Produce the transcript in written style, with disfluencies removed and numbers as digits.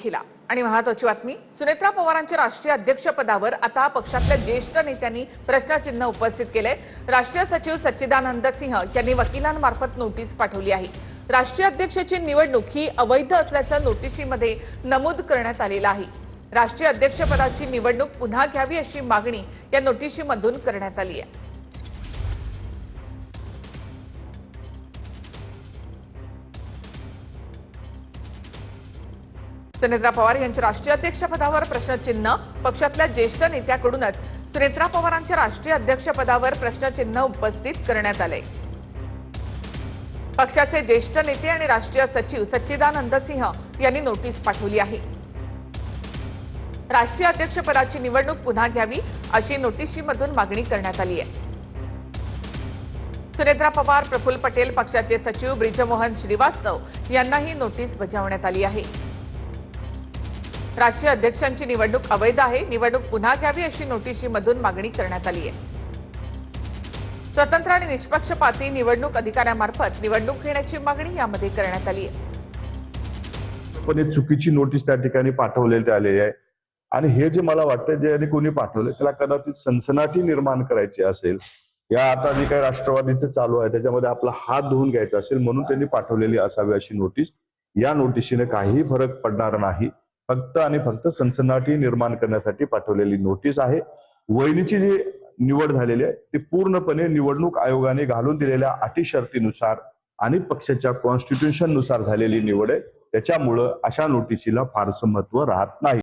तारखेला आणि महत्त्वाची बातमी, सुनेत्रा पवारांच्या राष्ट्रीय अध्यक्षपदावर आता पक्षातल्या ज्येष्ठ नेत्यांनी प्रश्नचिन्ह उपस्थित केले। राष्ट्रीय सचिव सच्चिदानंद सिंह यांनी वकिलांमार्फत नोटीस पाठवली आहे। राष्ट्रीय अध्यक्षाची निवडणूक ही अवैध असल्याचं नोटिशीमध्ये नमूद करण्यात आलेलं आहे। राष्ट्रीय अध्यक्षपदाची निवडणूक पुन्हा घ्यावी अशी मागणी या नोटिशीमधून करण्यात आली आहे। सुनेत्रा पवार यांच्या राष्ट्रीय अध्यक्षपदावर प्रश्नचिन्ह, पक्षातल्या ज्येष्ठ नेत्याकडूनच सुनेत्रा पवारांच्या राष्ट्रीय अध्यक्षपदावर प्रश्नचिन्ह उपस्थित करण्यात आले। पक्षाचे ज्येष्ठ नेते आणि राष्ट्रीय सचिव सच्चिदानंद सिंह यांनी नोटीस पाठवली आहे। राष्ट्रीय अध्यक्षपदाची निवडणूक पुन्हा घ्यावी अशी नोटिशीमधून मागणी करण्यात आली आहे। सुनेत्रा पवार, प्रफुल्ल पटेल, पक्षाचे सचिव ब्रिजमोहन श्रीवास्तव यांनाही नोटीस बजावण्यात आली आहे। राष्ट्रीय अध्यक्षांची निवडणूक अवैध आहे, निवडणूक पुन्हा घ्यावी अशी नोटिशीमधून मागणी करण्यात आली आहे। स्वतंत्र आणि निष्पक्षपाती निवडणूक अधिकाऱ्यांमार्फत निवडणूक घेण्याची मागणी यामध्ये करण्यात आली आहे। पण एक चुकीची नोटीस त्या ठिकाणी पाठवलेली आलेली आहे आणि हे जे मला वाटतं ज्याने कोणी पाठवले त्याला कदाचित सनसनाटी निर्माण करायची असेल, या आता जे काही राष्ट्रवादीचं चालू आहे त्याच्यामध्ये आपला हात धुवून घ्यायचा असेल म्हणून त्यांनी पाठवलेली असावी अशी नोटीस। या नोटिशीने काहीही फरक पडणार नाही, फक्त आणि फक्त सनसनाटी निर्माण करण्यासाठी पाठवलेली नोटीस आहे। वहिनीची जी निवड झालेली आहे ती पूर्णपणे निवडणूक आयोगाने घालून दिलेल्या अटी शर्तीनुसार आणि पक्षाच्या कॉन्स्टिट्यूशन नुसार झालेली निवड आहे। त्याच्यामुळे अशा नोटिशीला फारसं महत्त्व राहत नाही।